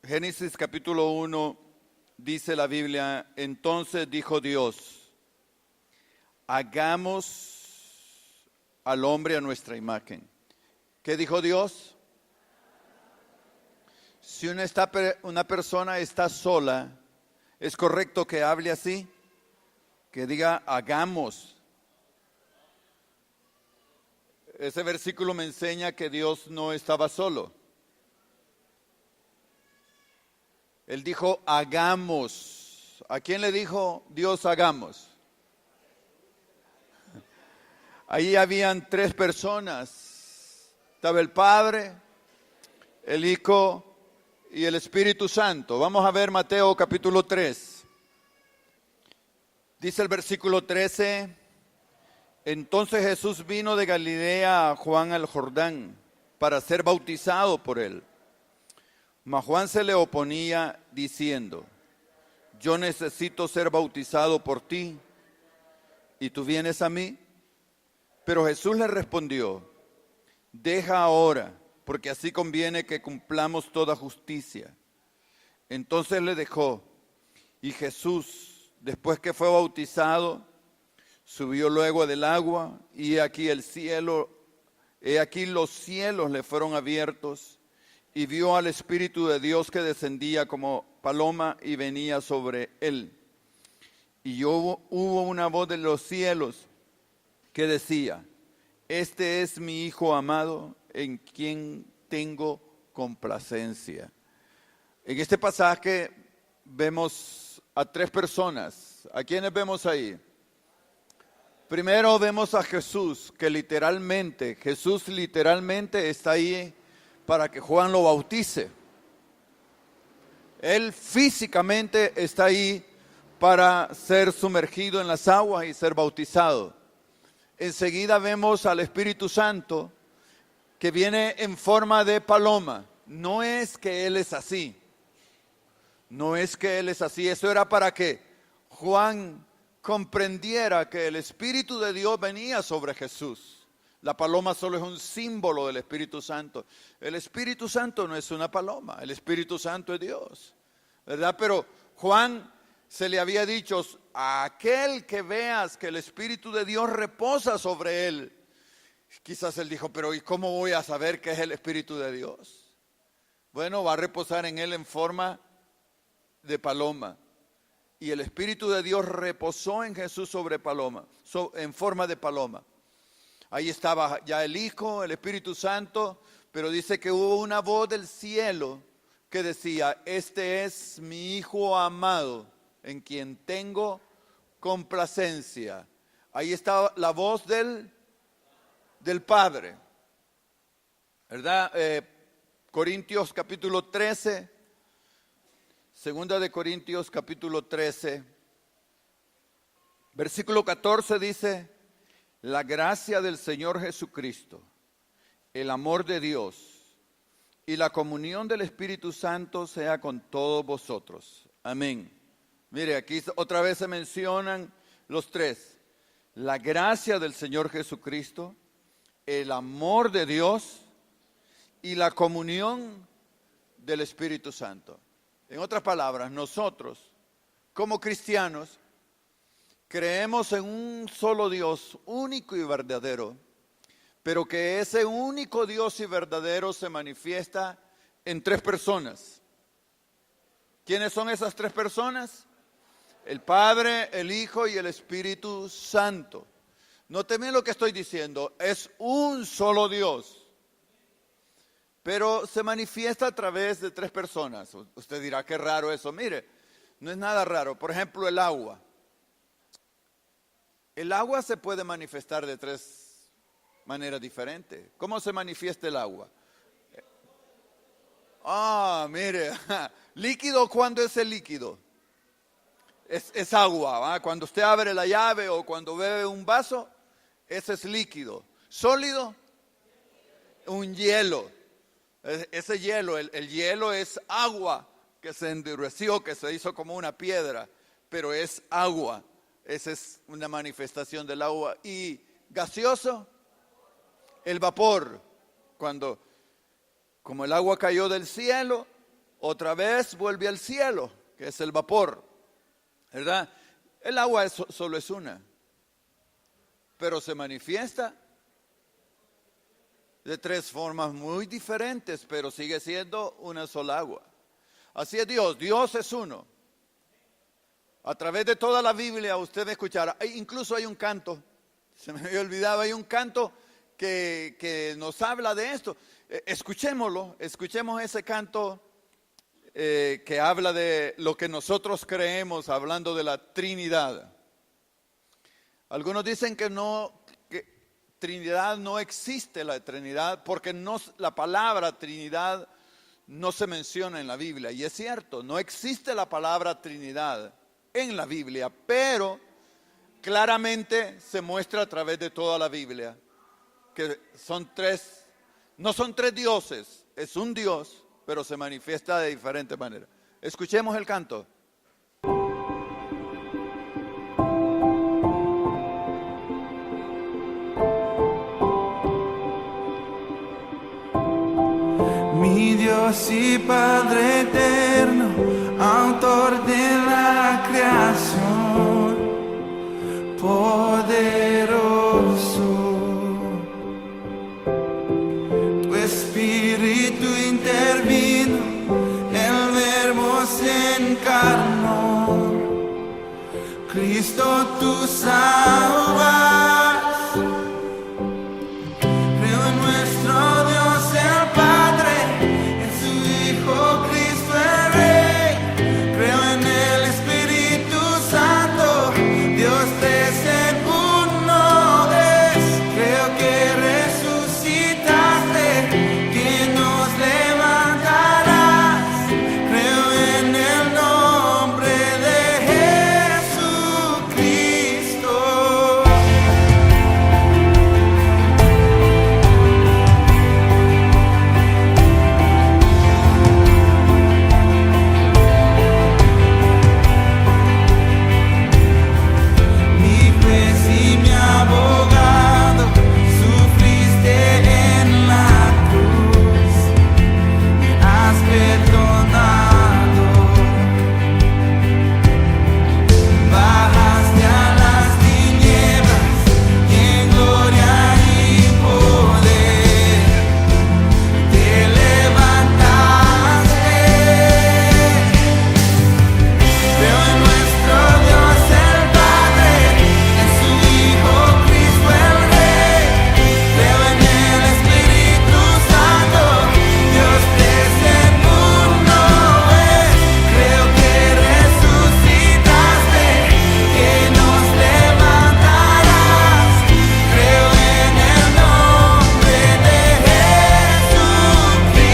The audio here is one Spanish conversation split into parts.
Génesis capítulo 1 dice la Biblia, entonces dijo Dios, hagamos al hombre a nuestra imagen. ¿Qué dijo Dios? Si una persona está sola, ¿es correcto que hable así? Que diga, hagamos. Ese versículo me enseña que Dios no estaba solo. Él dijo, hagamos. ¿A quién le dijo Dios hagamos? Ahí habían 3 personas. Estaba el Padre, el Hijo y el Espíritu Santo. Vamos a ver Mateo capítulo 3. Dice el versículo 13, entonces Jesús vino de Galilea a Juan al Jordán para ser bautizado por él. Mas Juan se le oponía diciendo, yo necesito ser bautizado por ti, ¿y tú vienes a mí? Pero Jesús le respondió, deja ahora, porque así conviene que cumplamos toda justicia. Entonces le dejó, y Jesús, después que fue bautizado, subió luego del agua, y he aquí los cielos le fueron abiertos, y vio al Espíritu de Dios que descendía como paloma y venía sobre él. Y hubo una voz de los cielos que decía, este es mi Hijo amado, en quien tengo complacencia. En este pasaje vemos a 3 personas. ¿A quiénes vemos ahí? Primero vemos a Jesús, que Jesús literalmente está ahí para que Juan lo bautice. Él físicamente está ahí para ser sumergido en las aguas y ser bautizado. Enseguida vemos al Espíritu Santo que viene en forma de paloma. No es que Él es así. No es que Él es así. Eso era para que Juan comprendiera que el Espíritu de Dios venía sobre Jesús. La paloma solo es un símbolo del Espíritu Santo. El Espíritu Santo no es una paloma, el Espíritu Santo es Dios, ¿verdad? Pero Juan se le había dicho, a aquel que veas que el Espíritu de Dios reposa sobre él. Quizás él dijo, pero ¿y cómo voy a saber que es el Espíritu de Dios? Bueno, va a reposar en él en forma de paloma. Y el Espíritu de Dios reposó en Jesús en forma de paloma. Ahí estaba ya el Hijo, el Espíritu Santo, pero dice que hubo una voz del cielo que decía, este es mi Hijo amado, en quien tengo complacencia. Ahí está la voz del Padre, ¿verdad? Corintios capítulo 13, segunda de Corintios capítulo 13, versículo 14 dice, la gracia del Señor Jesucristo, el amor de Dios y la comunión del Espíritu Santo sea con todos vosotros. Amén. Mire, aquí otra vez se mencionan los 3. La gracia del Señor Jesucristo, el amor de Dios y la comunión del Espíritu Santo. En otras palabras, nosotros como cristianos creemos en un solo Dios, único y verdadero, pero que ese único Dios y verdadero se manifiesta en 3 personas. ¿Quiénes son esas 3 personas? El Padre, el Hijo y el Espíritu Santo. Nóteme lo que estoy diciendo, es un solo Dios, pero se manifiesta a través de 3 personas. Usted dirá, qué raro eso. Mire, no es nada raro. Por ejemplo, el agua. El agua se puede manifestar de 3 maneras diferentes. ¿Cómo se manifiesta el agua? Mire, líquido, ¿cuándo es el líquido? Es agua, ¿va? Cuando usted abre la llave o cuando bebe un vaso, ese es líquido. Sólido, un hielo. Ese hielo, el hielo es agua que se endureció, que se hizo como una piedra, pero es agua. Esa es una manifestación del agua. Y gaseoso, el vapor. Como el agua cayó del cielo, otra vez vuelve al cielo, que es el vapor, ¿verdad? El agua solo es una, pero se manifiesta de tres formas muy diferentes, pero sigue siendo una sola agua. Así es Dios, Dios es uno. A través de toda la Biblia usted escuchará, incluso hay un canto, se me había olvidado, hay un canto que nos habla de esto. Escuchémoslo, escuchemos ese canto que habla de lo que nosotros creemos, hablando de la Trinidad. Algunos dicen que Trinidad no existe la Trinidad, porque la palabra Trinidad no se menciona en la Biblia. Y es cierto, no existe la palabra Trinidad en la Biblia, pero claramente se muestra a través de toda la Biblia que no son tres dioses, es un Dios, pero se manifiesta de diferente manera. Escuchemos el canto. Mi Dios y Padre eterno, autor de la creación, poderoso. Tu Espíritu intervino, el Verbo se encarnó. Cristo, tú salvas. Creo en nuestro Dios el Padre, en su Hijo Cristo el Rey. Creo en el Espíritu Santo, Dios tres en uno es. Creo que resucitaste, que nos levantarás. Creo en el nombre de Jesucristo. Mi juez y mi abogado, sufriste en la cruz, me has perdonado. Bajaste a las tinieblas y en gloria y poder te levantaste. Creo en nuestro Dios el Padre, en su Hijo Cristo el Rey. Creo en el Espíritu Santo, Dios tres en uno es. Creo que resucitaste, que nos levantarás. Creo en el nombre de Jesucristo.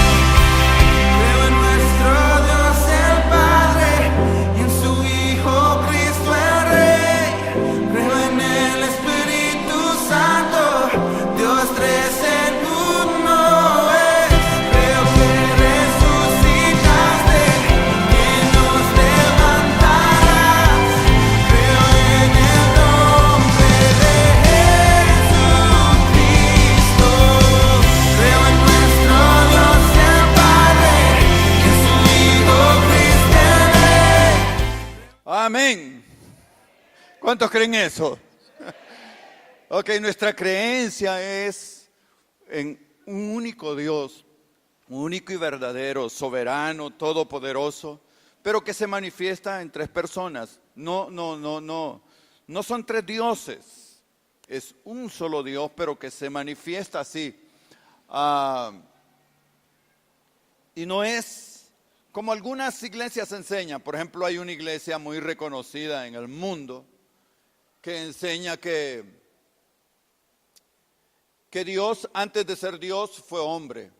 Creo en nuestro Dios el Padre, y en su Hijo Cristo el Rey. Creo en el Espíritu Santo, Dios tres en uno es. Creo que resucitaste, que nos levantarás. Creo en el nombre de Jesucristo. Creo en nuestro Dios el Padre, en su Hijo Cristo el Rey. Amén. ¿Cuántos creen eso? Ok, nuestra creencia es en un único Dios, único y verdadero, soberano, todopoderoso, pero que se manifiesta en tres personas. No son tres dioses, es un solo Dios, pero que se manifiesta así. Y no es como algunas iglesias enseñan. Por ejemplo, hay una iglesia muy reconocida en el mundo que enseña que Dios, antes de ser Dios, fue hombre.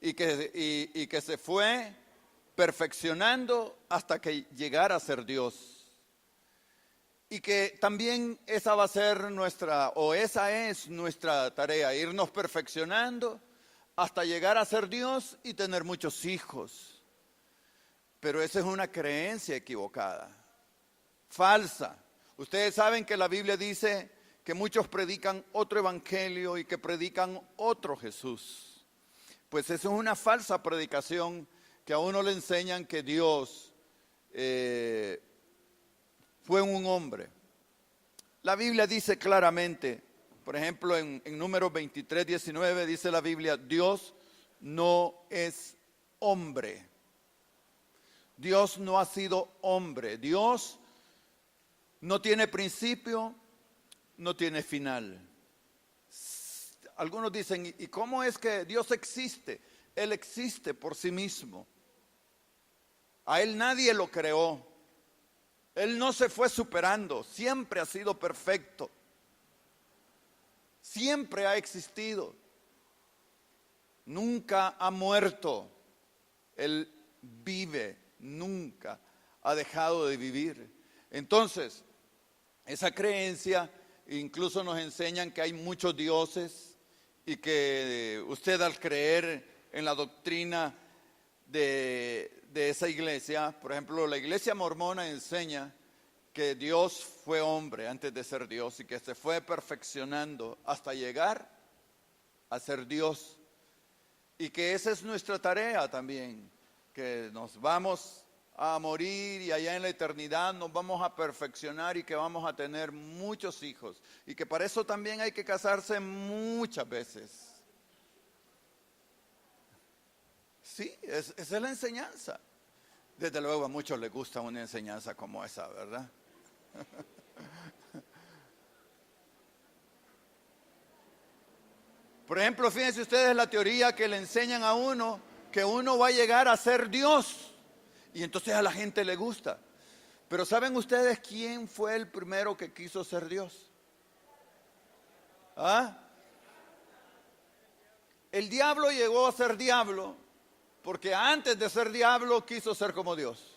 Y que se fue perfeccionando hasta que llegara a ser Dios. Y que también esa va a ser esa es nuestra tarea, irnos perfeccionando hasta llegar a ser Dios y tener muchos hijos. Pero esa es una creencia equivocada, falsa. Ustedes saben que la Biblia dice que muchos predican otro evangelio y que predican otro Jesús. Pues eso es una falsa predicación que a uno le enseñan que Dios fue un hombre. La Biblia dice claramente, por ejemplo, en Números 23, 19, dice la Biblia, Dios no es hombre. Dios no ha sido hombre. Dios no tiene principio, no tiene final. Algunos dicen, ¿y cómo es que Dios existe? Él existe por sí mismo. A Él nadie lo creó. Él no se fue superando, siempre ha sido perfecto. Siempre ha existido. Nunca ha muerto. Él vive, nunca ha dejado de vivir. Entonces, esa creencia, incluso nos enseñan que hay muchos dioses y que usted al creer en la doctrina de esa iglesia, por ejemplo, la iglesia mormona enseña que Dios fue hombre antes de ser Dios y que se fue perfeccionando hasta llegar a ser Dios. Y que esa es nuestra tarea también, que nos vamos a morir y allá en la eternidad nos vamos a perfeccionar y que vamos a tener muchos hijos. Y que para eso también hay que casarse muchas veces. Sí, esa es la enseñanza. Desde luego a muchos les gusta una enseñanza como esa, ¿verdad? Por ejemplo, fíjense ustedes la teoría que le enseñan a uno, que uno va a llegar a ser Dios. Y entonces a la gente le gusta. Pero ¿saben ustedes quién fue el primero que quiso ser Dios? ¿Ah? El diablo llegó a ser diablo porque antes de ser diablo quiso ser como Dios.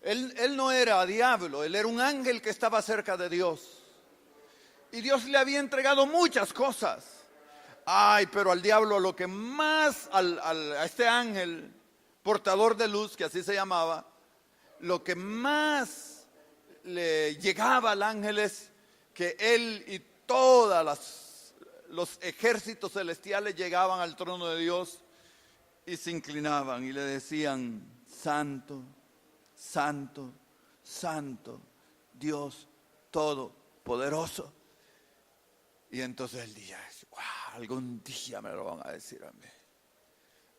Él no era diablo, él era un ángel que estaba cerca de Dios. Y Dios le había entregado muchas cosas. Ay, pero al diablo lo que más, a este ángel portador de luz, que así se llamaba, lo que más le llegaba al ángel es que él y todos los ejércitos celestiales llegaban al trono de Dios y se inclinaban y le decían, Santo, Santo, Santo, Dios Todopoderoso. Y entonces él decía, wow, algún día me lo van a decir a mí,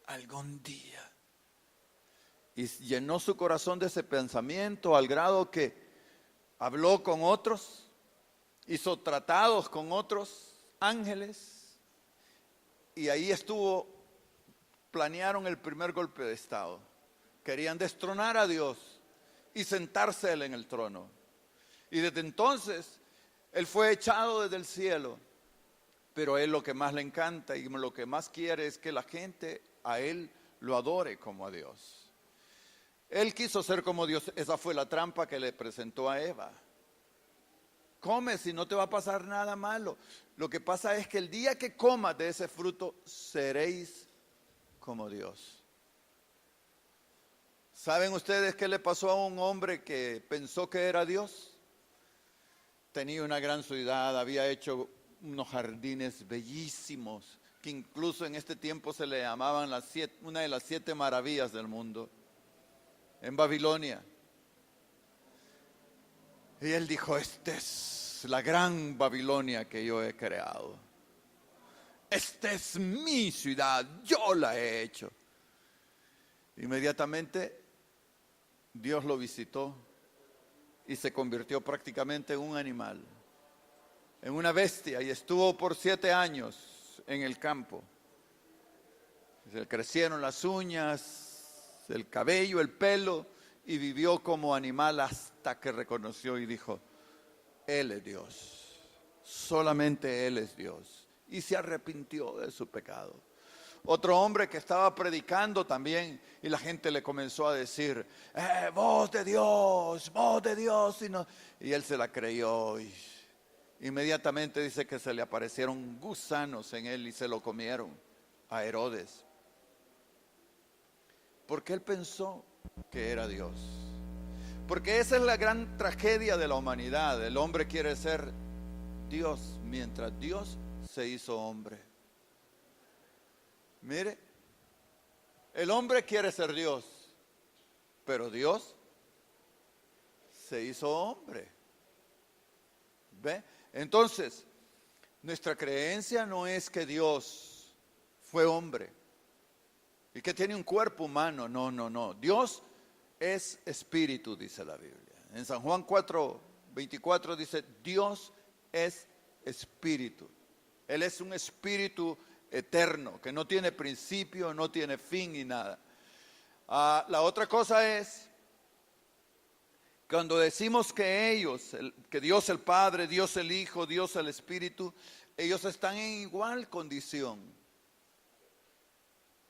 algún día. Y llenó su corazón de ese pensamiento al grado que habló con otros, hizo tratados con otros ángeles y ahí planearon el primer golpe de estado. Querían destronar a Dios y sentarse él en el trono. Y desde entonces él fue echado desde el cielo, pero a él lo que más le encanta y lo que más quiere es que la gente a él lo adore como a Dios. Él quiso ser como Dios. Esa fue la trampa que le presentó a Eva. Come si no te va a pasar nada malo. Lo que pasa es que el día que comas de ese fruto seréis como Dios. ¿Saben ustedes qué le pasó a un hombre que pensó que era Dios? Tenía una gran ciudad, había hecho unos jardines bellísimos, que incluso en este tiempo se le llamaban una de las 7 maravillas del mundo. En Babilonia. Y él dijo, esta es la gran Babilonia que yo he creado. Esta es mi ciudad, yo la he hecho. Inmediatamente Dios lo visitó y se convirtió prácticamente en un animal, en una bestia, y estuvo por 7 años en el campo. Se le crecieron las uñas, el cabello, el pelo, y vivió como animal hasta que reconoció y dijo: Él es Dios, solamente Él es Dios. Y se arrepintió de su pecado. Otro hombre que estaba predicando también, y la gente le comenzó a decir: voz de Dios, voz de Dios. Y él se la creyó, y inmediatamente dice que se le aparecieron gusanos en él y se lo comieron a Herodes, porque él pensó que era Dios. Porque esa es la gran tragedia de la humanidad. El hombre quiere ser Dios, mientras Dios se hizo hombre. Mire, el hombre quiere ser Dios, pero Dios se hizo hombre. ¿Ve? Entonces, nuestra creencia no es que Dios fue hombre y que tiene un cuerpo humano. No, no, no. Dios es espíritu, dice la Biblia. En San Juan 4:24 dice: Dios es espíritu. Él es un espíritu eterno, que no tiene principio, no tiene fin y nada. La otra cosa es, cuando decimos que que Dios el Padre, Dios el Hijo, Dios el Espíritu, ellos están en igual condición.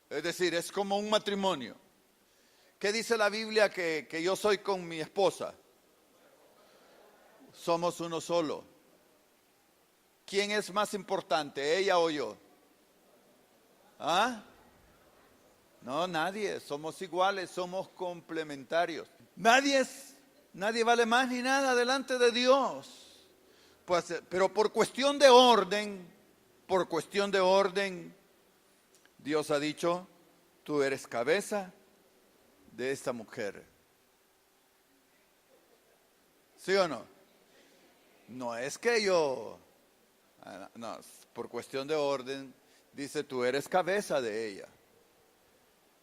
Es decir, es como un matrimonio. ¿Qué dice la Biblia que yo soy con mi esposa? Somos uno solo. ¿Quién es más importante, ella o yo? ¿Ah? No, nadie. Somos iguales, somos complementarios. Nadie vale más ni nada delante de Dios. Pues, pero por cuestión de orden, Dios ha dicho: tú eres cabeza de esta mujer. ¿Sí o no? No es que yo... No, por cuestión de orden, dice: tú eres cabeza de ella.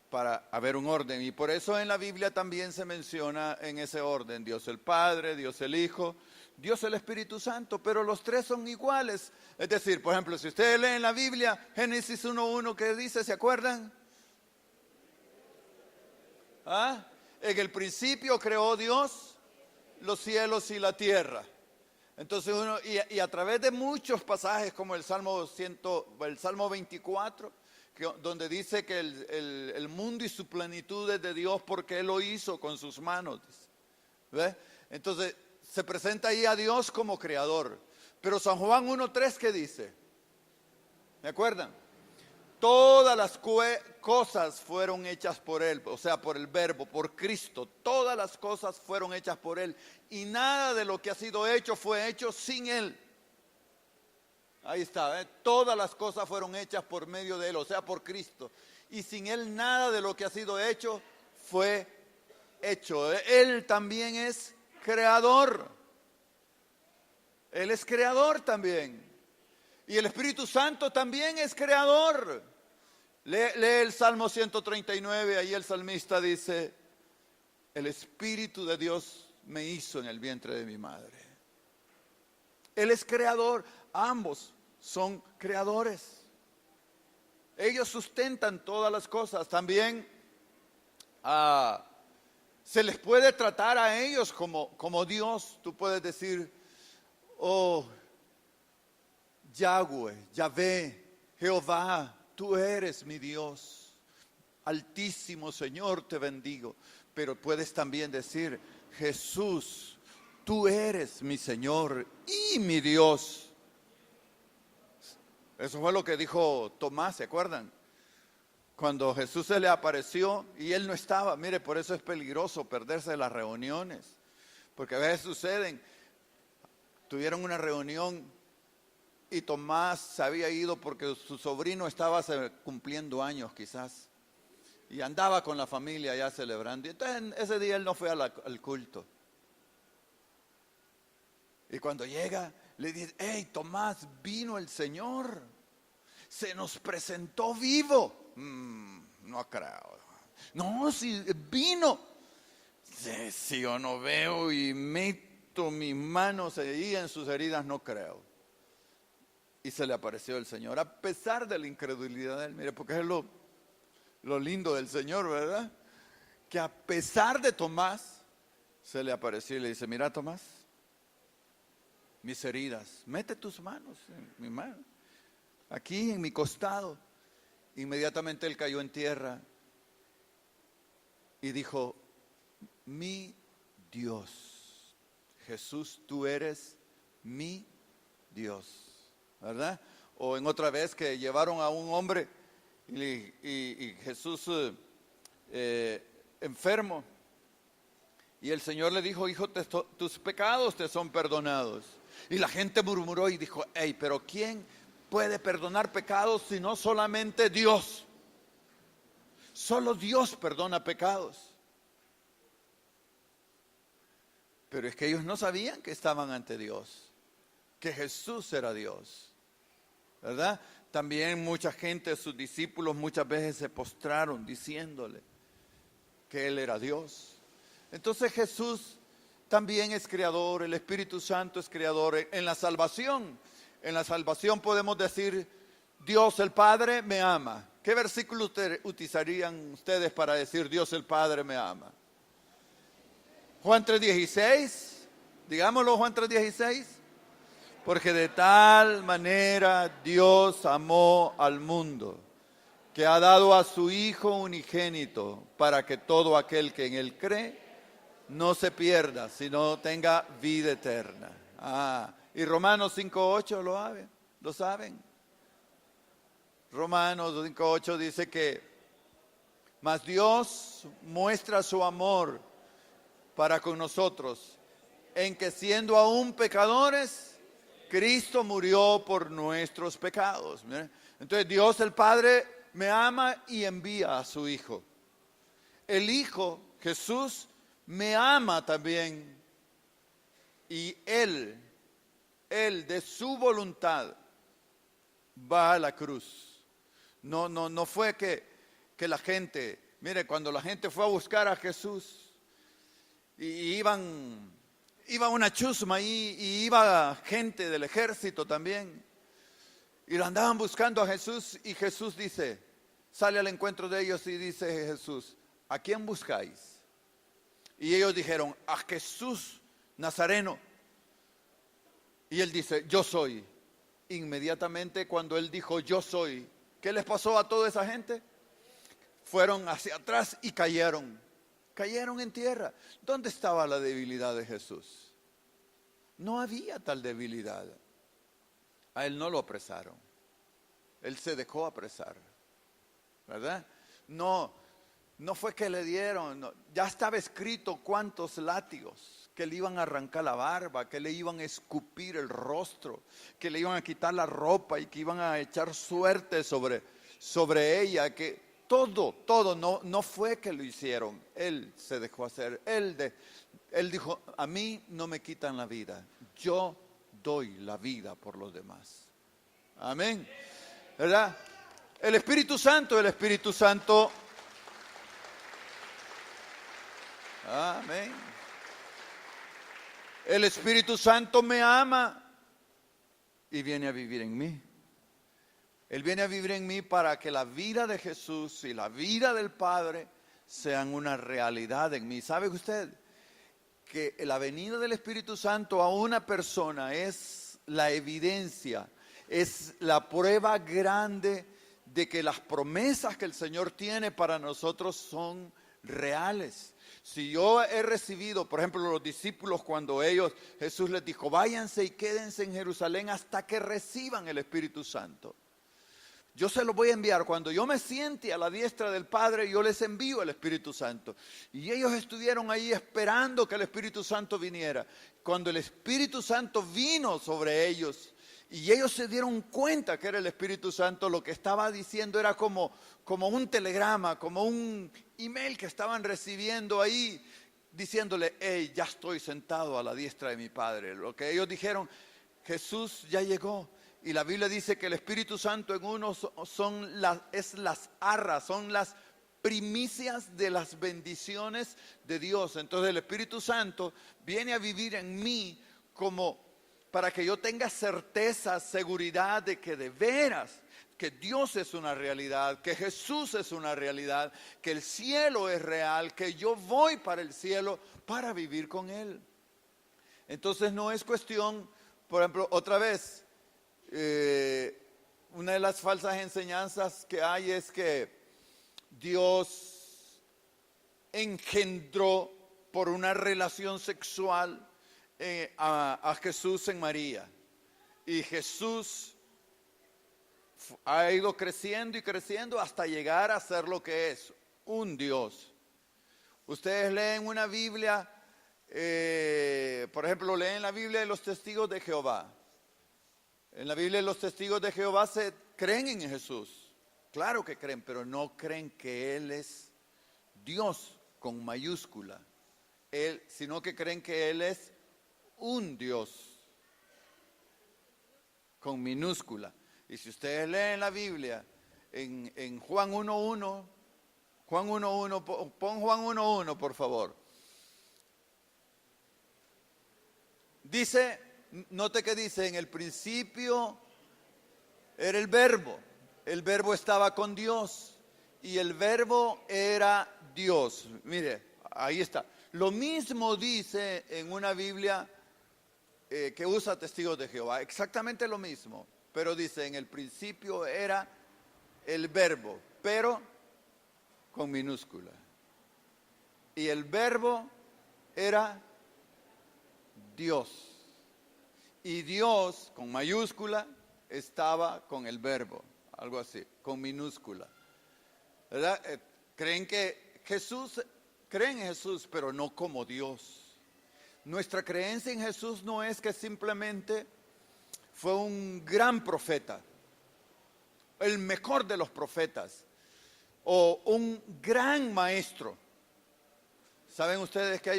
Para haber un orden. Y por eso en la Biblia también se menciona en ese orden: Dios el Padre, Dios el Hijo, Dios el Espíritu Santo, pero los tres son iguales. Es decir, por ejemplo, si ustedes leen la Biblia, Génesis 1:1, ¿qué dice? ¿Se acuerdan? ¿Ah? En el principio creó Dios los cielos y la tierra. Entonces y a través de muchos pasajes, como el Salmo 24, donde dice que el mundo y su plenitud es de Dios porque Él lo hizo con sus manos. ¿Ve? Entonces se presenta ahí a Dios como creador. Pero San Juan 1:3, ¿qué dice? ¿Me acuerdan? Todas las cosas fueron hechas por Él, o sea, por el Verbo, por Cristo. Todas las cosas fueron hechas por Él. Y nada de lo que ha sido hecho fue hecho sin Él. Ahí está, ¿eh? Todas las cosas fueron hechas por medio de Él, o sea, por Cristo. Y sin Él nada de lo que ha sido hecho fue hecho. Él también es creador. Él es creador también. Y el Espíritu Santo también es creador. Lee el Salmo 139, ahí el salmista dice: el Espíritu de Dios me hizo en el vientre de mi madre. Él es creador, ambos son creadores. Ellos sustentan todas las cosas. También se les puede tratar a ellos como Dios. Tú puedes decir: oh, Yahweh, Yahvé, Jehová, tú eres mi Dios. Altísimo Señor, te bendigo. Pero puedes también decir: Jesús, tú eres mi Señor y mi Dios. Eso fue lo que dijo Tomás, ¿se acuerdan? Cuando Jesús se le apareció y él no estaba. Mire, por eso es peligroso perderse las reuniones. Porque a veces suceden. Tuvieron una reunión y Tomás se había ido porque su sobrino estaba cumpliendo años quizás. Y andaba con la familia ya celebrando. Y entonces ese día él no fue al culto. Y cuando llega, le dice: hey, Tomás, vino el Señor. Se nos presentó vivo. No creo. No, si vino. Si yo no veo y meto mis manos ahí en sus heridas, no creo. Y se le apareció el Señor, a pesar de la incredulidad de él. Mire, porque es lo lindo del Señor, ¿verdad? Que a pesar de Tomás, se le apareció y le dice, mira Tomás, mis heridas, mete tus manos en mi mano, aquí en mi costado. Inmediatamente él cayó en tierra y dijo, mi Dios, Jesús, tú eres mi Dios, ¿verdad? O en otra vez que llevaron a un hombre y Jesús enfermo, y el Señor le dijo, hijo, tus pecados te son perdonados. Y la gente murmuró y dijo, hey, pero ¿quién puede perdonar pecados si no solamente Dios? Solo Dios perdona pecados. Pero es que ellos no sabían que estaban ante Dios, que Jesús era Dios, ¿verdad? También mucha gente, sus discípulos, muchas veces se postraron diciéndole que Él era Dios. Entonces Jesús también es creador, el Espíritu Santo es creador. En la salvación podemos decir, Dios el Padre me ama. ¿Qué versículo utilizarían ustedes para decir Dios el Padre me ama? Juan 3:16, digámoslo, Juan 3:16. Porque de tal manera Dios amó al mundo, que ha dado a su Hijo unigénito, para que todo aquel que en Él cree no se pierda, sino tenga vida eterna. Y Romanos 5:8 lo saben. Romanos 5:8 dice que, mas Dios muestra su amor para con nosotros, en que siendo aún pecadores, Cristo murió por nuestros pecados. Entonces Dios el Padre me ama y envía a su Hijo. El Hijo, Jesús, me ama también. Y Él de su voluntad va a la cruz. No fue que la gente, mire, cuando la gente fue a buscar a Jesús, y iba una chusma ahí, y iba gente del ejército también, y lo andaban buscando a Jesús, y Jesús dice, sale al encuentro de ellos y dice Jesús, ¿a quién buscáis? Y ellos dijeron, a Jesús Nazareno. Y él dice, yo soy. Inmediatamente cuando él dijo, yo soy, ¿qué les pasó a toda esa gente? Fueron hacia atrás y cayeron en tierra. ¿Dónde estaba la debilidad de Jesús? No había tal debilidad. A él no lo apresaron. Él se dejó apresar, ¿verdad? No fue que le dieron, ya estaba escrito cuántos látigos, que le iban a arrancar la barba, que le iban a escupir el rostro, que le iban a quitar la ropa y que iban a echar suerte sobre ella, que todo, no fue que lo hicieron, Él se dejó hacer, Él dijo, a mí no me quitan la vida, yo doy la vida por los demás. Amén, ¿verdad? El Espíritu Santo, amén. El Espíritu Santo me ama y viene a vivir en mí. Él viene a vivir en mí para que la vida de Jesús y la vida del Padre sean una realidad en mí. ¿Sabe usted que la venida del Espíritu Santo a una persona es la evidencia, es la prueba grande de que las promesas que el Señor tiene para nosotros son reales? Si yo he recibido, por ejemplo, los discípulos cuando Jesús les dijo, váyanse y quédense en Jerusalén hasta que reciban el Espíritu Santo. Yo se los voy a enviar. Cuando yo me siente a la diestra del Padre, yo les envío el Espíritu Santo. Y ellos estuvieron ahí esperando que el Espíritu Santo viniera. Cuando el Espíritu Santo vino sobre ellos y ellos se dieron cuenta que era el Espíritu Santo, lo que estaba diciendo era como un telegrama, como un email que estaban recibiendo ahí, diciéndole, hey, ya estoy sentado a la diestra de mi Padre. Lo que ellos dijeron, Jesús ya llegó. Y la Biblia dice que el Espíritu Santo en uno es las arras, son las primicias de las bendiciones de Dios. Entonces el Espíritu Santo viene a vivir en mí como para que yo tenga certeza, seguridad de que de veras que Dios es una realidad, que Jesús es una realidad, que el cielo es real, que yo voy para el cielo para vivir con Él. Entonces no es cuestión, por ejemplo, otra vez, una de las falsas enseñanzas que hay es que Dios engendró por una relación sexual a Jesús en María. Y Jesús ha ido creciendo y creciendo hasta llegar a ser lo que es, un Dios. Ustedes leen una Biblia, por ejemplo, leen la Biblia de los testigos de Jehová. En la Biblia de los testigos de Jehová creen en Jesús. Claro que creen, pero no creen que Él es Dios con mayúscula. Sino que creen que Él es un Dios con minúscula. Y si ustedes leen la Biblia en Juan 1.1, Juan 1.1, pon Juan 1.1 por favor. Dice, note que dice, en el principio era el verbo estaba con Dios y el verbo era Dios. Mire, ahí está. Lo mismo dice en una Biblia que usa testigos de Jehová, exactamente lo mismo, pero dice, en el principio era el verbo, pero con minúscula. Y el verbo era Dios. Y Dios, con mayúscula, estaba con el verbo, algo así, con minúscula. ¿Verdad? Creen en Jesús, pero no como Dios. Nuestra creencia en Jesús no es que simplemente fue un gran profeta, el mejor de los profetas, o un gran maestro. ¿Saben ustedes que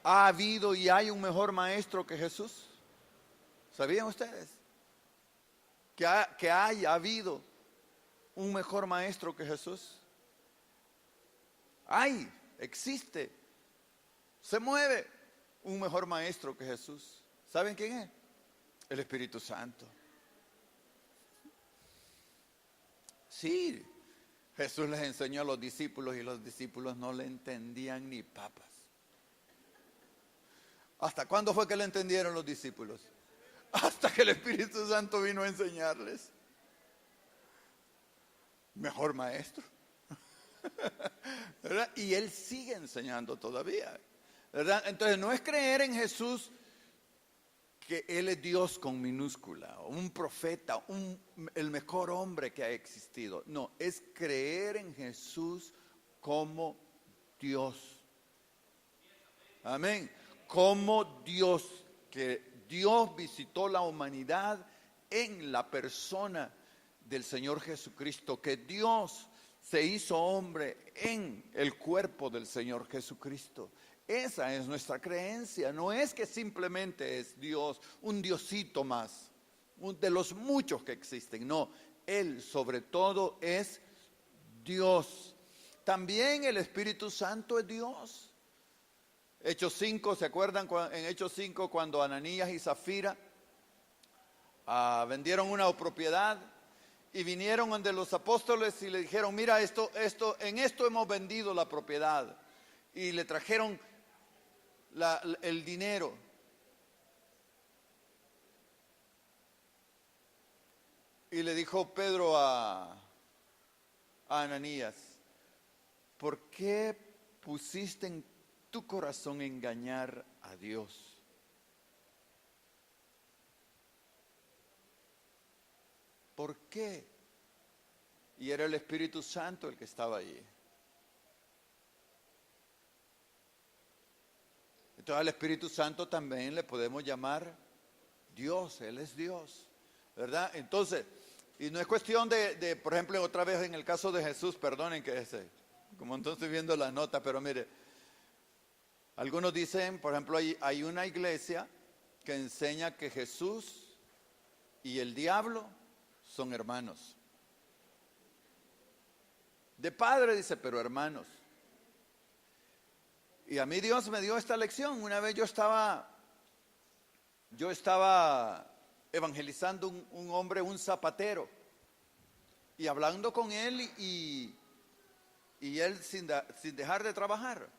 ha habido y hay un mejor maestro que Jesús? ¿Sabían ustedes? Que ha habido un mejor maestro que Jesús. Existe, se mueve un mejor maestro que Jesús. ¿Saben quién es? El Espíritu Santo. Sí, Jesús les enseñó a los discípulos y los discípulos no le entendían ni papas. ¿Hasta cuándo fue que le entendieron los discípulos? Hasta que el Espíritu Santo vino a enseñarles. Mejor maestro. ¿Verdad? Y Él sigue enseñando todavía. ¿Verdad? Entonces no es creer en Jesús que Él es Dios con minúscula, un profeta, el mejor hombre que ha existido. No, es creer en Jesús como Dios. Amén. Como Dios, que Dios visitó la humanidad en la persona del Señor Jesucristo, que Dios se hizo hombre en el cuerpo del Señor Jesucristo. Esa es nuestra creencia. No es que simplemente es Dios, un diosito más, de los muchos que existen. No, Él sobre todo es Dios. También el Espíritu Santo es Dios. Hechos 5, ¿se acuerdan en Hechos 5 cuando Ananías y Zafira vendieron una propiedad y vinieron donde los apóstoles y le dijeron, mira, en esto hemos vendido la propiedad? Y le trajeron el dinero. Y le dijo Pedro a Ananías, ¿por qué pusiste en tu corazón engañar a Dios? ¿Por qué? Y era el Espíritu Santo el que estaba allí. Entonces al Espíritu Santo también le podemos llamar Dios, Él es Dios, ¿verdad? Entonces, y no es cuestión de por ejemplo, otra vez en el caso de Jesús, perdonen que como entonces viendo la nota, pero mire, algunos dicen, por ejemplo, hay una iglesia que enseña que Jesús y el diablo son hermanos. De padre, dice, pero hermanos. Y a mí Dios me dio esta lección. Una vez yo estaba evangelizando un hombre, un zapatero, y hablando con él y él sin dejar de trabajar.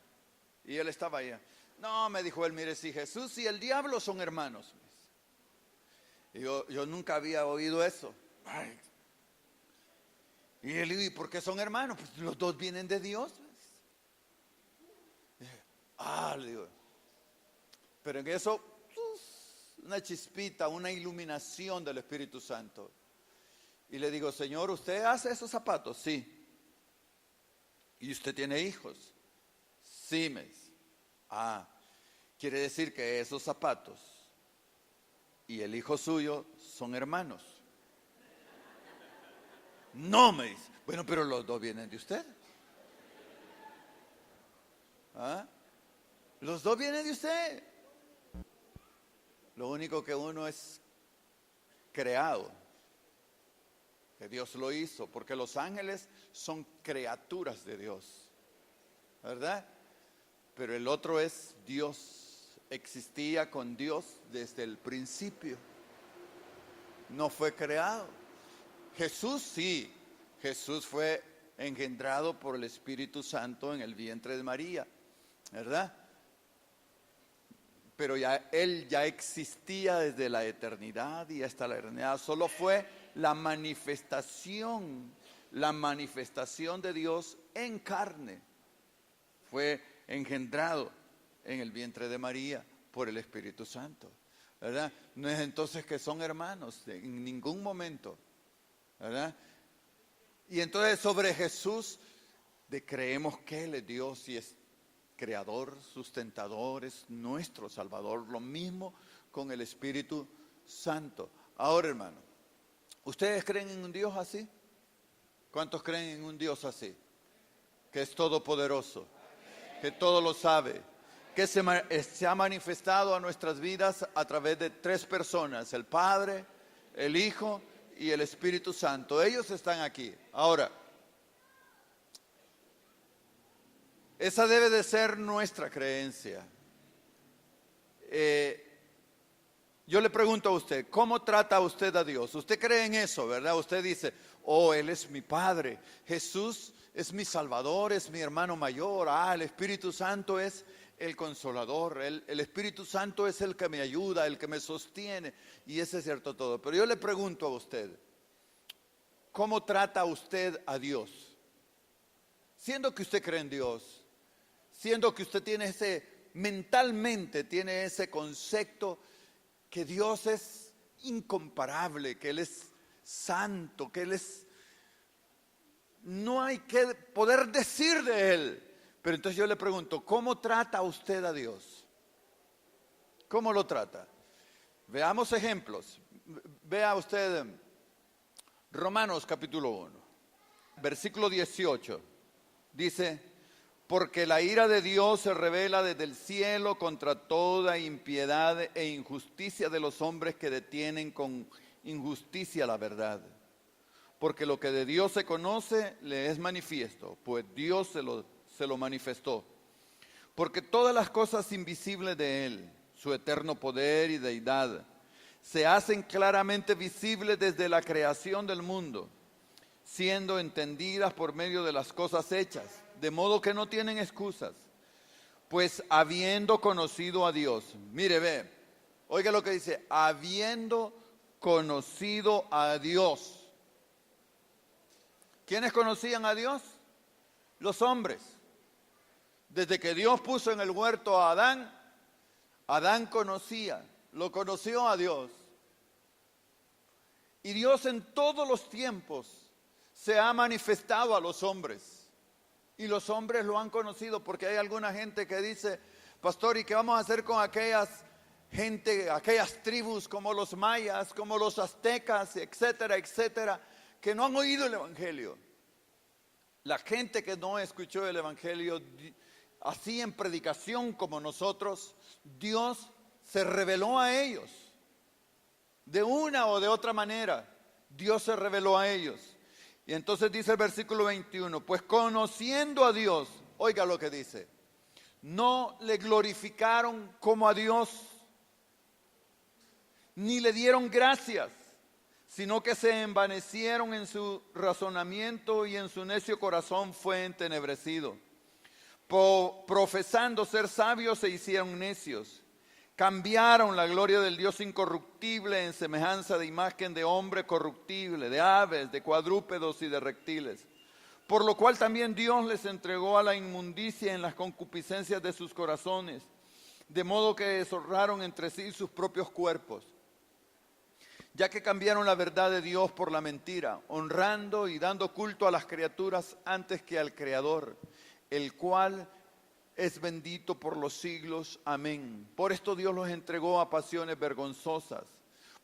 Y él estaba allá. No, me dijo él, mire, si Jesús y el diablo son hermanos. Y yo nunca había oído eso. Ay. Y él dijo, ¿y por qué son hermanos? Pues los dos vienen de Dios. Le digo. Pero en eso, una chispita, una iluminación del Espíritu Santo. Y le digo, Señor, ¿usted hace esos zapatos? Sí. ¿Y usted tiene hijos? Sí, me dice. Quiere decir que esos zapatos y el hijo suyo son hermanos. No, me dice. Bueno, pero los dos vienen de usted. Los dos vienen de usted. Lo único que uno es creado, que Dios lo hizo, porque los ángeles son criaturas de Dios, ¿verdad? Pero el otro es Dios, existía con Dios desde el principio, no fue creado. Jesús sí, Jesús fue engendrado por el Espíritu Santo en el vientre de María, ¿verdad? Pero Él ya existía desde la eternidad y hasta la eternidad. Solo fue la manifestación de Dios en carne. Fue engendrado en el vientre de María por el Espíritu Santo, ¿verdad? No es entonces que son hermanos en ningún momento, ¿verdad? Y entonces sobre Jesús creemos que Él es Dios y es creador, sustentador, es nuestro Salvador. Lo mismo con el Espíritu Santo. Ahora, hermano, ¿ustedes creen en un Dios así? ¿Cuántos creen en un Dios así? Que es todopoderoso, que todo lo sabe, que se ha manifestado a nuestras vidas a través de 3 personas, el Padre, el Hijo y el Espíritu Santo. Ellos están aquí. Ahora, esa debe de ser nuestra creencia. Yo le pregunto a usted, ¿cómo trata usted a Dios? Usted cree en eso, ¿verdad? Usted dice, Él es mi Padre, Jesús es mi Salvador, es mi hermano mayor, el Espíritu Santo es el Consolador, el Espíritu Santo es el que me ayuda, el que me sostiene, y ese es cierto todo. Pero yo le pregunto a usted, ¿cómo trata usted a Dios? Siendo que usted cree en Dios, siendo que usted tiene mentalmente tiene ese concepto que Dios es incomparable, que Él es santo, que Él es, no hay que poder decir de Él. Pero entonces yo le pregunto, ¿cómo trata usted a Dios? ¿Cómo lo trata? Veamos ejemplos. Vea usted Romanos capítulo 1, versículo 18. Dice, porque la ira de Dios se revela desde el cielo contra toda impiedad e injusticia de los hombres que detienen con injusticia la verdad. Porque lo que de Dios se conoce le es manifiesto, pues Dios se lo manifestó. Porque todas las cosas invisibles de Él, su eterno poder y deidad, se hacen claramente visibles desde la creación del mundo, siendo entendidas por medio de las cosas hechas, de modo que no tienen excusas. Pues habiendo conocido a Dios, mire, oiga lo que dice, habiendo conocido a Dios. ¿Quiénes conocían a Dios? Los hombres. Desde que Dios puso en el huerto a Adán, Adán lo conoció a Dios. Y Dios en todos los tiempos se ha manifestado a los hombres. Y los hombres lo han conocido, porque hay alguna gente que dice, pastor, ¿y qué vamos a hacer con aquellas tribus como los mayas, como los aztecas, etcétera, etcétera, que no han oído el Evangelio? La gente que no escuchó el Evangelio, así en predicación como nosotros, Dios se reveló a ellos. De una o de otra manera, Dios se reveló a ellos. Y entonces dice el versículo 21, pues conociendo a Dios, oiga lo que dice, no le glorificaron como a Dios, ni le dieron gracias, sino que se envanecieron en su razonamiento y en su necio corazón fue entenebrecido. Profesando ser sabios se hicieron necios. Cambiaron la gloria del Dios incorruptible en semejanza de imagen de hombre corruptible, de aves, de cuadrúpedos y de reptiles. Por lo cual también Dios les entregó a la inmundicia en las concupiscencias de sus corazones, de modo que deshonraron entre sí sus propios cuerpos, ya que cambiaron la verdad de Dios por la mentira, honrando y dando culto a las criaturas antes que al Creador, el cual es bendito por los siglos. Amén. Por esto Dios los entregó a pasiones vergonzosas,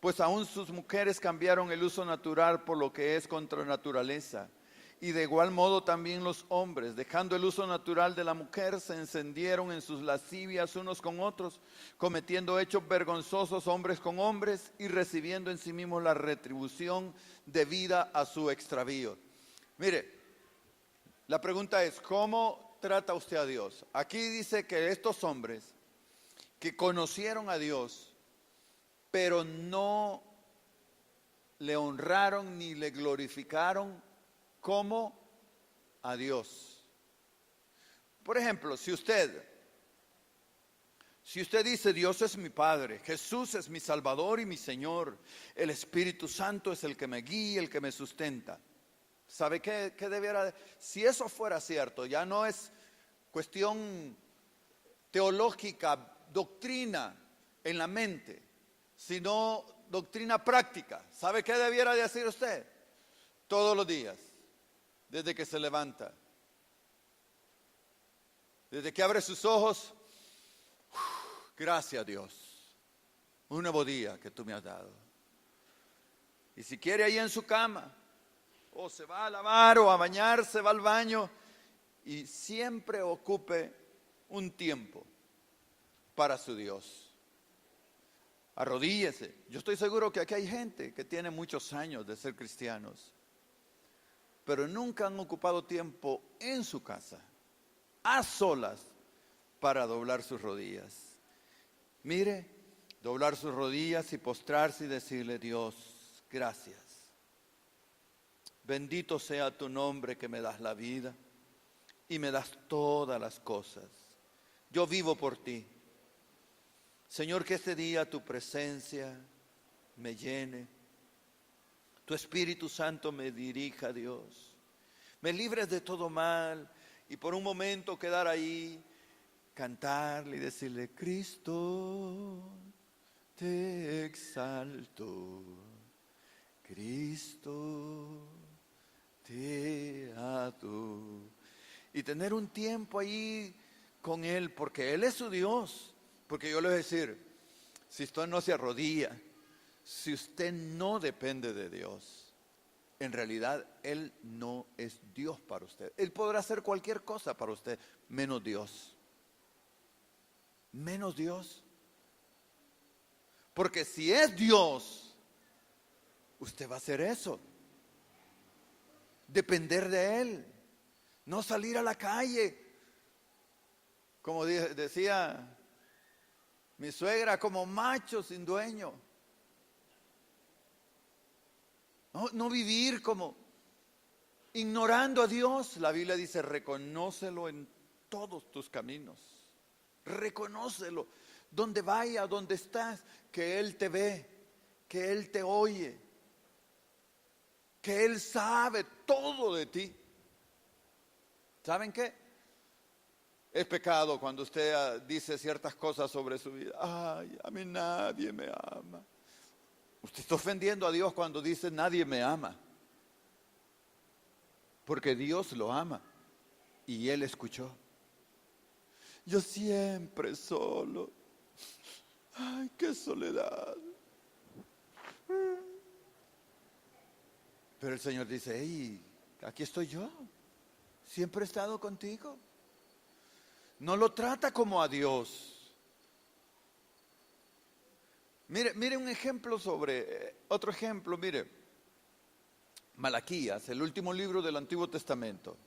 pues aún sus mujeres cambiaron el uso natural por lo que es contra naturaleza. Y de igual modo también los hombres, dejando el uso natural de la mujer, se encendieron en sus lascivias unos con otros, cometiendo hechos vergonzosos hombres con hombres y recibiendo en sí mismos la retribución debida a su extravío. Mire, la pregunta es, ¿cómo trata usted a Dios? Aquí dice que estos hombres que conocieron a Dios, pero no le honraron ni le glorificaron como a Dios. Por ejemplo, si usted dice, Dios es mi Padre, Jesús es mi Salvador y mi Señor, el Espíritu Santo es el que me guía, el que me sustenta. ¿Sabe qué debiera? Si eso fuera cierto, ya no es cuestión teológica, doctrina en la mente, sino doctrina práctica. ¿Sabe qué debiera decir usted? Todos los días, desde que se levanta, desde que abre sus ojos, gracias Dios, un nuevo día que tú me has dado. Y si quiere ahí en su cama, o se va a lavar o a bañarse, va al baño, y siempre ocupe un tiempo para su Dios. Arrodíllese. Yo estoy seguro que aquí hay gente que tiene muchos años de ser cristianos, pero nunca han ocupado tiempo en su casa, a solas, para doblar sus rodillas. Mire, doblar sus rodillas y postrarse y decirle, Dios, gracias. Bendito sea tu nombre que me das la vida y me das todas las cosas. Yo vivo por ti. Señor, que este día tu presencia me llene. Tu Espíritu Santo me dirija, Dios. Me libres de todo mal y por un momento quedar ahí, cantarle y decirle, Cristo, te exalto. Cristo, te adoro. Y tener un tiempo ahí con Él, porque Él es su Dios. Porque yo le voy a decir, si usted no se arrodilla, si usted no depende de Dios, en realidad Él no es Dios para usted. Él podrá hacer cualquier cosa para usted, menos Dios. Menos Dios. Porque si es Dios, usted va a hacer eso. Depender de Él. No salir a la calle. Como decía mi suegra, como macho sin dueño. No vivir como ignorando a Dios. La Biblia dice, reconócelo en todos tus caminos. Reconócelo. Donde vaya, donde estás, que Él te ve, que Él te oye, que Él sabe todo de ti. ¿Saben qué? Es pecado cuando usted dice ciertas cosas sobre su vida. Ay, a mí nadie me ama. Usted está ofendiendo a Dios cuando dice nadie me ama. Porque Dios lo ama y Él escuchó. Yo siempre solo. Ay, qué soledad. Pero el Señor dice, hey, aquí estoy yo. Siempre he estado contigo. No lo trata como a Dios. Mire un ejemplo sobre, otro ejemplo, mire. Malaquías, el último libro del Antiguo Testamento.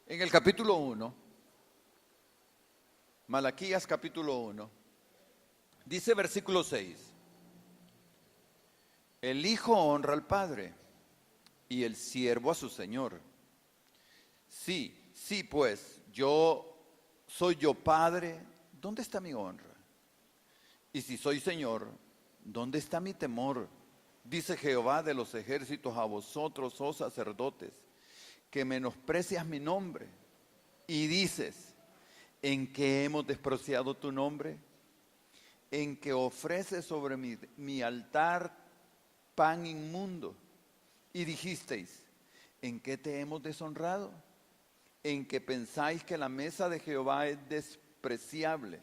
En el capítulo 1, Malaquías capítulo 1, dice versículo 6, el hijo honra al padre y el siervo a su señor. Sí, sí, pues, soy yo padre, ¿dónde está mi honra? Y si soy señor, ¿dónde está mi temor? Dice Jehová de los ejércitos a vosotros, oh sacerdotes, que menosprecias mi nombre y dices, ¿en qué hemos despreciado tu nombre? En que ofreces sobre mi altar pan inmundo. Y dijisteis, ¿en qué te hemos deshonrado? En que pensáis que la mesa de Jehová es despreciable.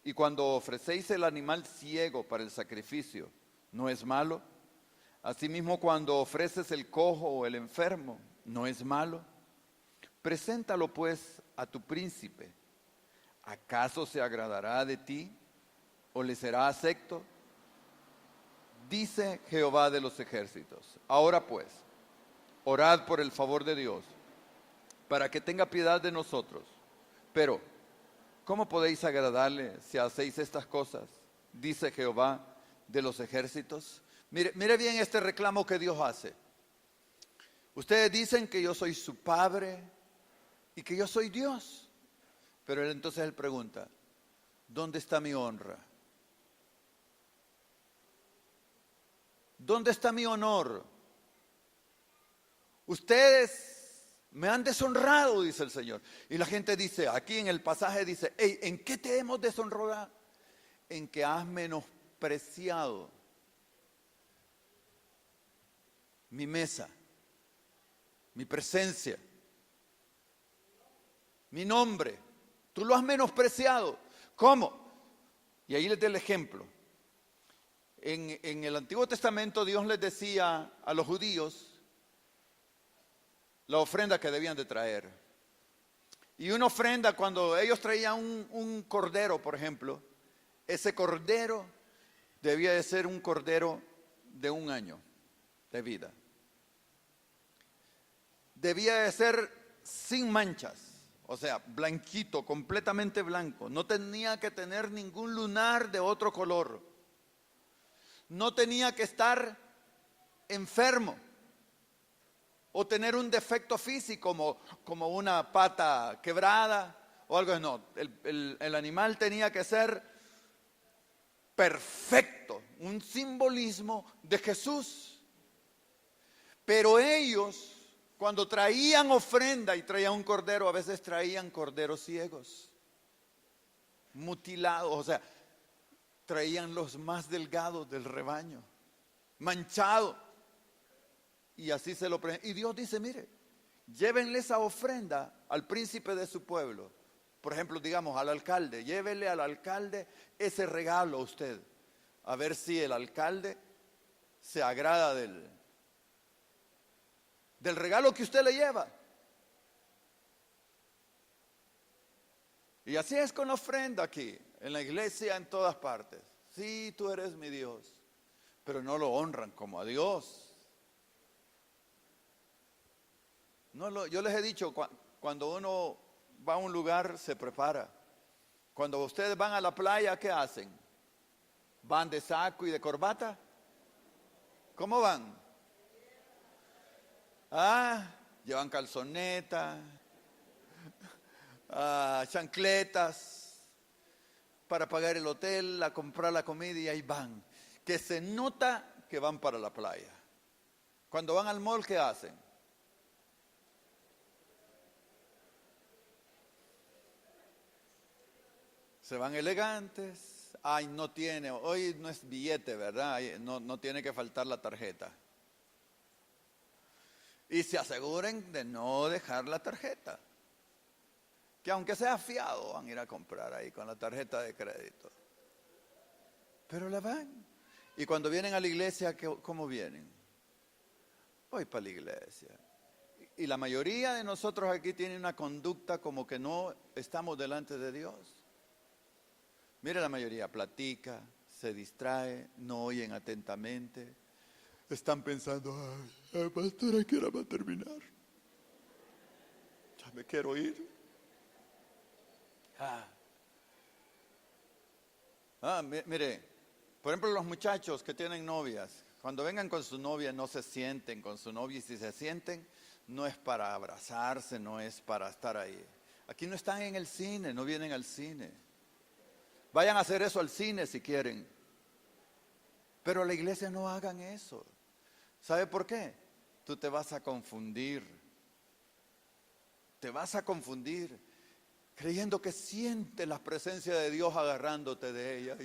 Y cuando ofrecéis el animal ciego para el sacrificio, ¿no es malo? Asimismo, cuando ofreces el cojo o el enfermo, ¿no es malo? Preséntalo pues a tu príncipe. ¿Acaso se agradará de ti o le será acepto? Dice Jehová de los ejércitos. Ahora pues, orad por el favor de Dios, para que tenga piedad de nosotros. Pero, ¿cómo podéis agradarle si hacéis estas cosas? Dice Jehová de los ejércitos. Mire bien este reclamo que Dios hace. Ustedes dicen que yo soy su padre y que yo soy Dios. Pero entonces él pregunta, ¿dónde está mi honra? ¿Dónde está mi honor? Ustedes me han deshonrado, dice el Señor. Y la gente dice, aquí en el pasaje dice, hey, ¿en qué te hemos deshonrado? En que has menospreciado mi mesa, mi presencia, mi nombre. Tú lo has menospreciado. ¿Cómo? Y ahí les doy el ejemplo. En el Antiguo Testamento Dios les decía a los judíos la ofrenda que debían de traer. Y una ofrenda, cuando ellos traían un cordero, por ejemplo, ese cordero debía de ser un cordero de 1 año de vida. Debía de ser sin manchas. O sea, blanquito, completamente blanco. No tenía que tener ningún lunar de otro color. No tenía que estar enfermo o tener un defecto físico como una pata quebrada o algo. No, el animal tenía que ser perfecto, un simbolismo de Jesús. Pero ellos, cuando traían ofrenda y traían un cordero, a veces traían corderos ciegos, mutilados, o sea, traían los más delgados del rebaño, manchados. Y así se lo presentaban. Y Dios dice, mire, llévenle esa ofrenda al príncipe de su pueblo. Por ejemplo, digamos, al alcalde. Llévenle al alcalde ese regalo a usted. A ver si el alcalde se agrada del regalo que usted le lleva. Y así es con la ofrenda aquí, en la iglesia, en todas partes. Sí, tú eres mi Dios, pero no lo honran como a Dios. Yo les he dicho, cuando uno va a un lugar, se prepara. Cuando ustedes van a la playa, ¿qué hacen? ¿Van de saco y de corbata? ¿Cómo van? Llevan calzoneta, chancletas, para pagar el hotel, a comprar la comida y ahí van. Que se nota que van para la playa. Cuando van al mall, ¿qué hacen? Se van elegantes. Ay, no tiene, hoy no es billete, ¿verdad? No tiene que faltar la tarjeta. Y se aseguren de no dejar la tarjeta. Que aunque sea fiado, van a ir a comprar ahí con la tarjeta de crédito. Pero la van. Y cuando vienen a la iglesia, ¿cómo vienen? Voy para la iglesia. Y la mayoría de nosotros aquí tienen una conducta como que no estamos delante de Dios. Mire, la mayoría platica, se distrae, no oyen atentamente. Están pensando, ay, pastor, ¿a qué hora va a terminar? Ya me quiero ir. Mire, por ejemplo, los muchachos que tienen novias, cuando vengan con su novia no se sienten con su novia, y si se sienten no es para abrazarse, no es para estar ahí. Aquí no están en el cine, no vienen al cine. Vayan a hacer eso al cine si quieren. Pero a la iglesia no hagan eso. ¿Sabe por qué? Tú te vas a confundir. Te vas a confundir creyendo que sientes la presencia de Dios agarrándote de ella.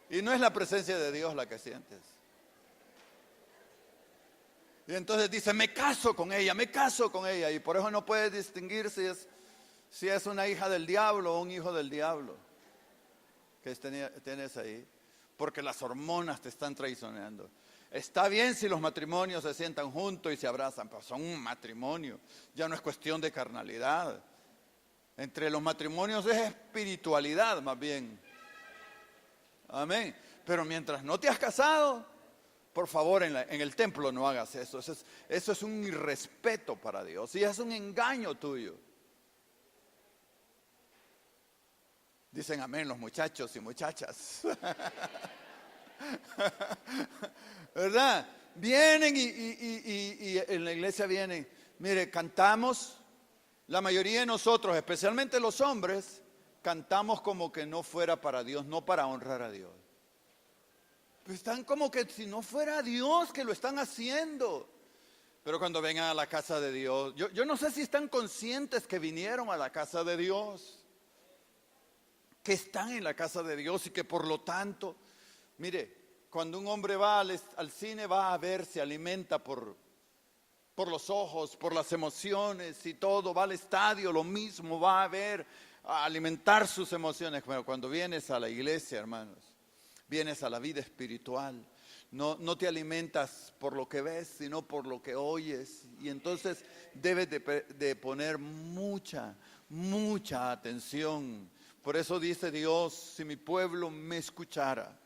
Y no es la presencia de Dios la que sientes. Y entonces dice, me caso con ella, me caso con ella. Y por eso no puedes distinguir si es una hija del diablo o un hijo del diablo que tienes ahí. Porque las hormonas te están traicionando. Está bien si los matrimonios se sientan juntos y se abrazan, pero son un matrimonio. Ya no es cuestión de carnalidad. Entre los matrimonios es espiritualidad más bien. Amén. Pero mientras no te has casado, por favor, en el templo no hagas eso. Eso es un irrespeto para Dios y es un engaño tuyo. Dicen amén los muchachos y muchachas. ¿Verdad? Vienen y en la iglesia vienen. Mire, cantamos. La mayoría de nosotros, especialmente los hombres, cantamos como que no fuera para Dios, no para honrar a Dios. Pues están como que si no fuera Dios que lo están haciendo. Pero cuando vengan a la casa de Dios, yo no sé si están conscientes que vinieron a la casa de Dios, que están en la casa de Dios y que por lo tanto, mire, cuando un hombre va al cine va a ver, se alimenta por los ojos, por las emociones y todo, va al estadio, lo mismo, va a ver, a alimentar sus emociones. Pero cuando vienes a la iglesia, hermanos, vienes a la vida espiritual, no te alimentas por lo que ves, sino por lo que oyes. Y entonces debes de poner mucha atención. Por eso dice Dios, si mi pueblo me escuchara.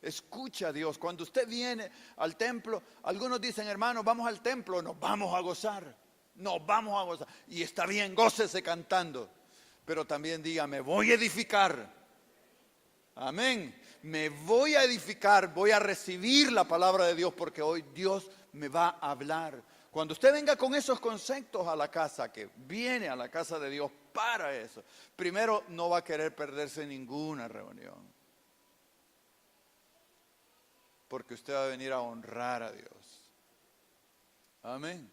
Escucha a Dios. Cuando usted viene al templo, algunos dicen, hermano, vamos al templo, nos vamos a gozar. Nos vamos a gozar. Y está bien, gócese cantando. Pero también diga, me voy a edificar. Amén. Me voy a edificar, voy a recibir la palabra de Dios porque hoy Dios me va a hablar. Cuando usted venga con esos conceptos a la casa, que viene a la casa de Dios para eso, primero no va a querer perderse ninguna reunión. Porque usted va a venir a honrar a Dios. Amén.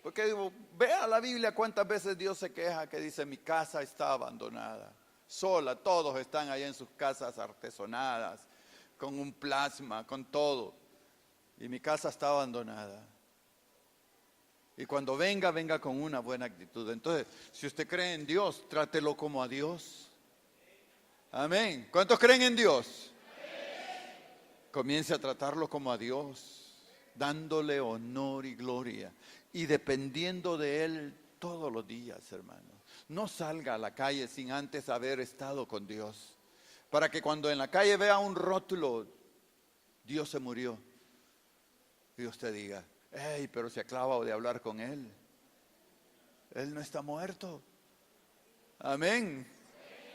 Porque digo, vea la Biblia cuántas veces Dios se queja que dice, mi casa está abandonada. Sola, todos están ahí en sus casas artesonadas, con un plasma, con todo. Y mi casa está abandonada. Y cuando venga con una buena actitud. Entonces, si usted cree en Dios, trátelo como a Dios. Amén. ¿Cuántos creen en Dios? Comience a tratarlo como a Dios, dándole honor y gloria y dependiendo de Él todos los días, hermano. No salga a la calle sin antes haber estado con Dios, para que cuando en la calle vea un rótulo, Dios se murió, y usted diga, hey, pero se acaba de hablar con Él. Él no está muerto. Amén.